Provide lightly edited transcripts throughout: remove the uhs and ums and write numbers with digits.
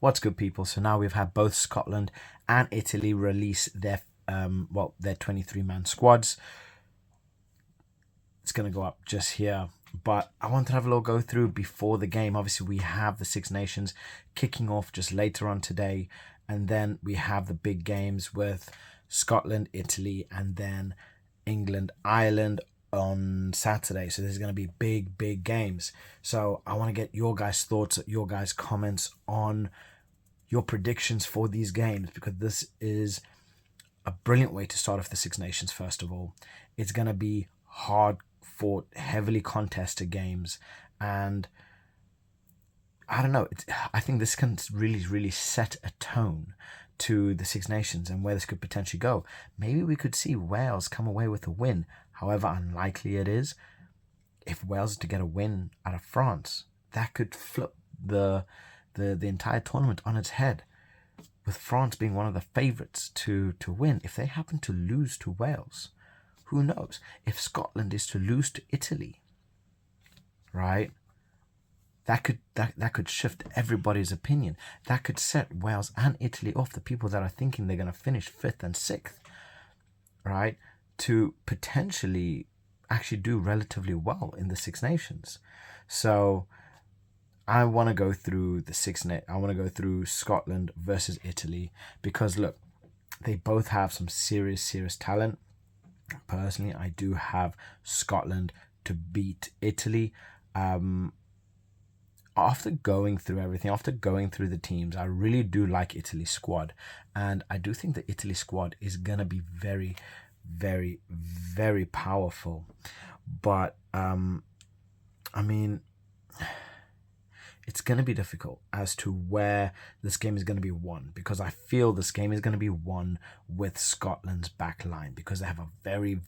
What's good, people? So now we've had both Scotland and Italy release their 23-man squads. It's going to go up just here, but I wanted to have a little go through before the game. Obviously, we have the Six Nations kicking off just later on today, and then we have the big games with Scotland, Italy, and then England, Ireland on Saturday. So there's going to be big games. So I want to get your guys' thoughts, your guys' comments on your predictions for these games, because this is a brilliant way to start off the Six Nations. First of all, it's going to be hard fought, heavily contested games, and I don't know, I think this can really set a tone to the Six Nations and where this could potentially go. Maybe we could see Wales come away with a win, however unlikely it is. If Wales is to get a win out of France, that could flip the entire tournament on its head, with France being one of the favourites to win. If they happen to lose to Wales, who knows? If Scotland is to lose to Italy, right? That could shift everybody's opinion. That could set Wales and Italy off, the people that are thinking they're going to finish 5th and 6th, right? To potentially actually do relatively well in the Six Nations. So I want to go through I want to go through Scotland versus Italy, because look, they both have some serious talent. Personally, I do have Scotland to beat Italy. After going through everything, after going through the teams, I really do like Italy's squad, and I do think the Italy squad is gonna be very powerful. But I mean, it's going to be difficult as to where this game is going to be won, because I feel this game is going to be won with Scotland's back line, because they have a very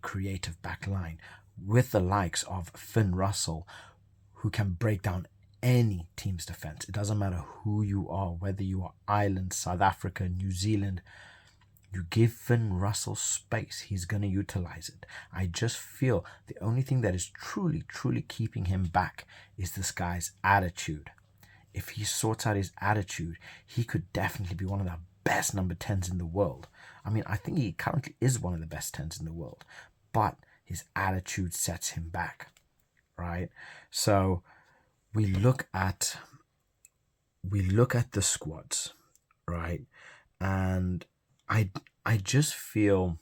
creative back line with the likes of Finn Russell, who can break down any team's defense. It doesn't matter who you are, whether you are Ireland, South Africa, New Zealand. You give Finn Russell space, he's going to utilize it. I just feel the only thing that is truly keeping him back is this guy's attitude. If he sorts out his attitude, he could definitely be one of the best number 10s in the world. I mean, I think he currently is one of the best 10s in the world, but his attitude sets him back, right? So we look at the squads, right? And I just feel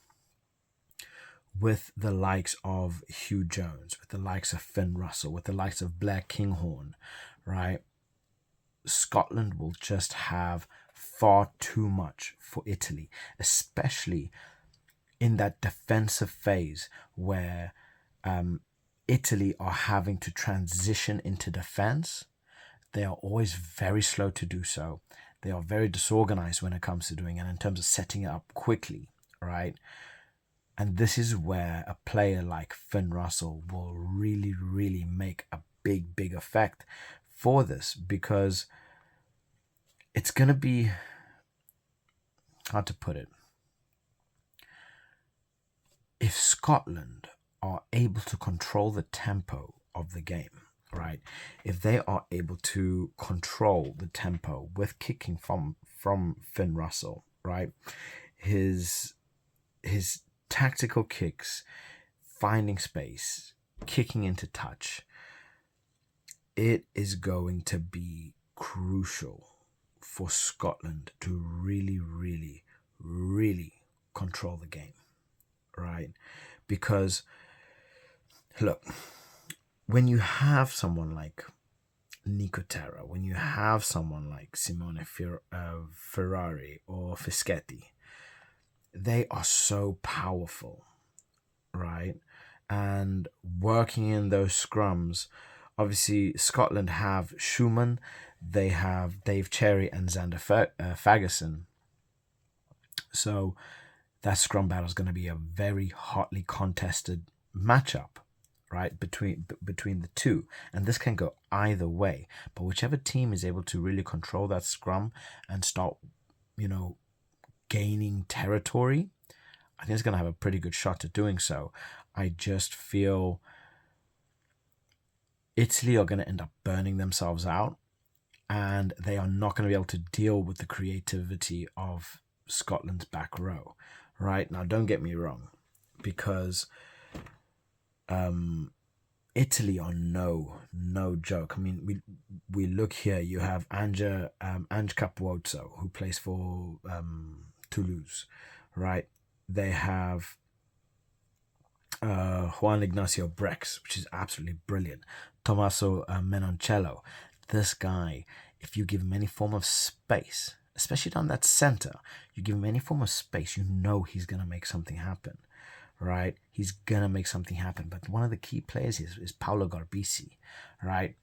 with the likes of Hugh Jones, with the likes of Finn Russell, with the likes of Blair Kinghorn, right? Scotland will just have far too much for Italy, especially in that defensive phase where Italy are having to transition into defense. They are always very slow to do so. They are very disorganized when it comes to doing it in terms of setting it up quickly, right? And this is where a player like Finn Russell will really make a big effect for this, because it's going to be hard to put it. If Scotland are able to control the tempo of the game, right? If they are able to control the tempo with kicking from Finn Russell, right? His tactical kicks, finding space, kicking into touch, it is going to be crucial for Scotland to really control the game, right? Because look, when you have someone like Nicotera, when you have someone like Simone Ferrari or Fischetti, they are so powerful, right? And working in those scrums, obviously Scotland have Schumann, they have Dave Cherry and Xander Fagerson. So that scrum battle is going to be a very hotly contested matchup, right, between the two, and this can go either way. But whichever team is able to really control that scrum and start, gaining territory, I think it's going to have a pretty good shot at doing so. I just feel Italy are going to end up burning themselves out, and they are not going to be able to deal with the creativity of Scotland's back row. Right now, don't get me wrong, because Italy are no joke. I mean, we look here. You have Ange Capuozzo, who plays for Toulouse, right? They have Juan Ignacio Brex, which is absolutely brilliant. Tommaso Menoncello. This guy, if you give him any form of space, especially down that center, you give him any form of space, you know he's going to make something happen, right? He's going to make something happen. But one of the key players is Paolo Garbisi, right?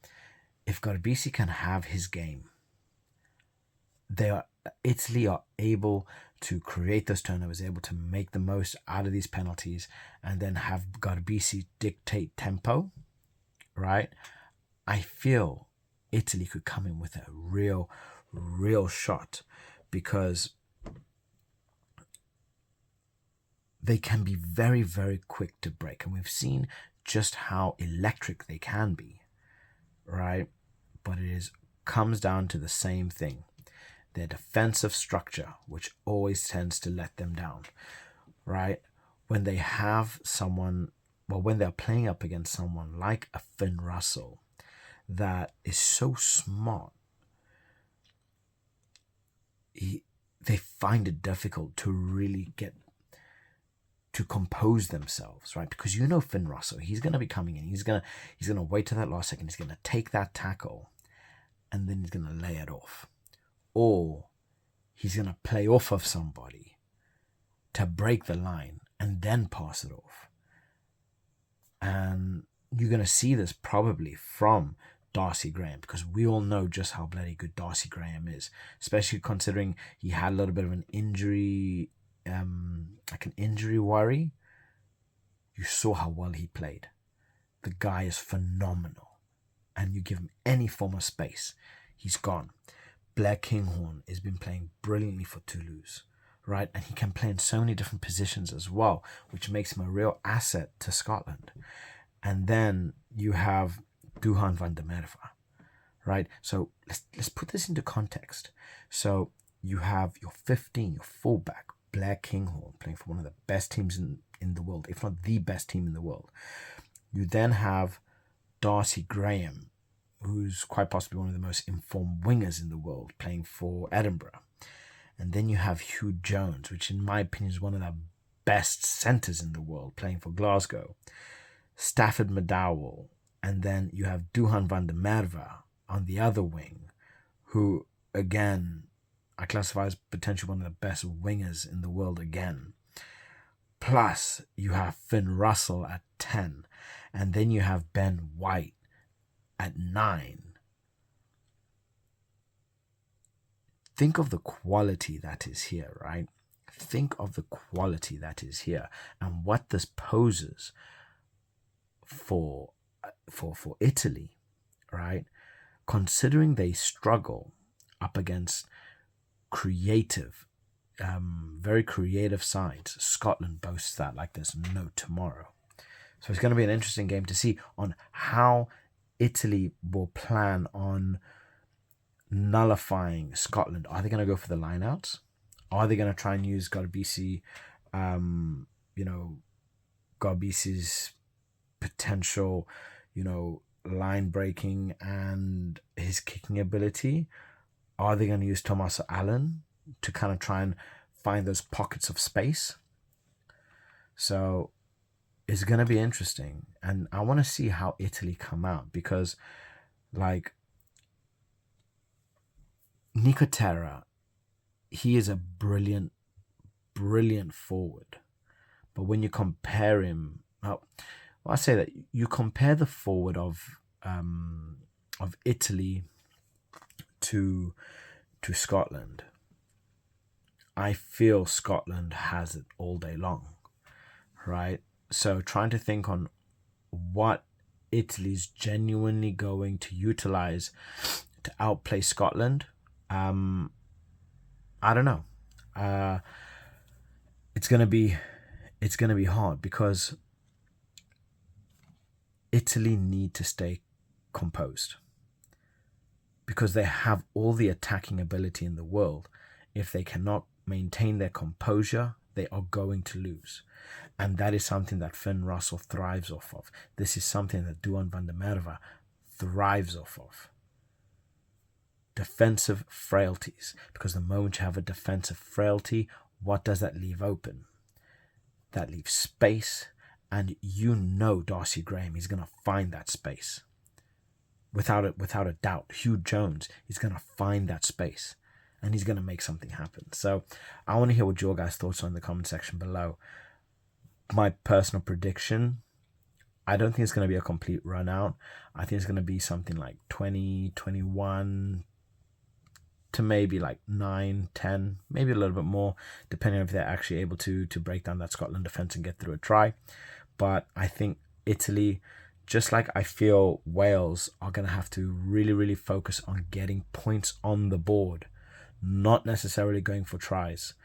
If Garbisi can have his game, Italy are able to create those turnovers, able to make the most out of these penalties, and then have Garbisi dictate tempo, right? I feel Italy could come in with a real shot, because they can be very, very quick to break. And we've seen just how electric they can be, right? But comes down to the same thing. Their defensive structure, which always tends to let them down, right? When they have someone, when they're playing up against someone like a Finn Russell that is so smart, they find it difficult to really get to compose themselves, right? Because Finn Russell, he's going to be coming in. He's going to wait till that last second. He's going to take that tackle, and then he's going to lay it off. Or he's going to play off of somebody to break the line and then pass it off. And you're going to see this probably from Darcy Graham, because we all know just how bloody good Darcy Graham is, especially considering he had a little bit of an injury, like an injury worry. You saw how well he played. The guy is phenomenal. And you give him any form of space, he's gone. Blair Kinghorn has been playing brilliantly for Toulouse, right? And he can play in so many different positions as well, which makes him a real asset to Scotland. And then you have Duhan van der Merwe, right? So let's put this into context. So you have your 15, your fullback, Blair Kinghorn, playing for one of the best teams in the world, if not the best team in the world. You then have Darcy Graham, who's quite possibly one of the most informed wingers in the world, playing for Edinburgh. And then you have Hugh Jones, which in my opinion is one of the best centres in the world, playing for Glasgow. Stafford McDowell. And then you have Duhan van der Merwe on the other wing, who, again, I classify as potentially one of the best wingers in the world again. Plus, you have Finn Russell at 10. And then you have Ben White at 9. Think of the quality that is here, right? Think of the quality that is here and what this poses for Italy, right? Considering they struggle up against creative, very creative sides. Scotland boasts that like there's no tomorrow. So it's going to be an interesting game to see on how Italy will plan on nullifying Scotland. Are they going to go for the lineouts? Are they going to try and use Garbisi, Garbisi's potential, line breaking and his kicking ability? Are they going to use Tommaso Allen to kind of try and find those pockets of space? So it's going to be interesting. And I want to see how Italy come out, because like Nicotera, he is a brilliant forward. But when you compare him, I say that you compare the forward of Italy to Scotland. I feel Scotland has it all day long, right? So trying to think on what Italy's genuinely going to utilize to outplay Scotland, I don't know. It's gonna be hard, because Italy need to stay composed, because they have all the attacking ability in the world. If they cannot maintain their composure, they are going to lose. And that is something that Finn Russell thrives off of. This is something that Duan van der Merwe thrives off of. Defensive frailties. Because the moment you have a defensive frailty, what does that leave open? That leaves space. And you know Darcy Graham is going to find that space. Without a doubt. Hugh Jones is going to find that space. And he's going to make something happen. So I want to hear what your guys' thoughts are in the comment section below. My personal prediction, I don't think it's going to be a complete run out. I think it's going to be something like 20, 21 to maybe like 9, 10, maybe a little bit more, depending on if they're actually able to break down that Scotland defence and get through a try. But I think Italy, just like I feel Wales, are going to have to really, really focus on getting points on the board, not necessarily going for tries.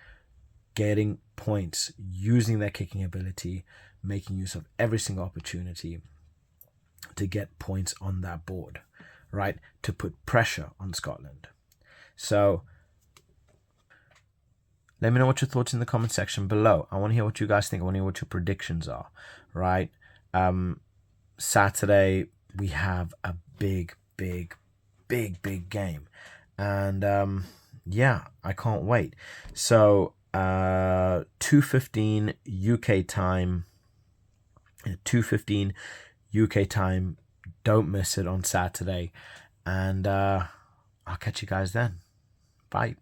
Getting points, using their kicking ability, making use of every single opportunity to get points on that board, right? To put pressure on Scotland. So let me know what your thoughts in the comment section below. I want to hear what you guys think. I want to hear what your predictions are, right? Saturday, we have a big game. And yeah, I can't wait. So 2:15 UK time. 2:15 UK time. Don't miss it on Saturday. And I'll catch you guys then. Bye.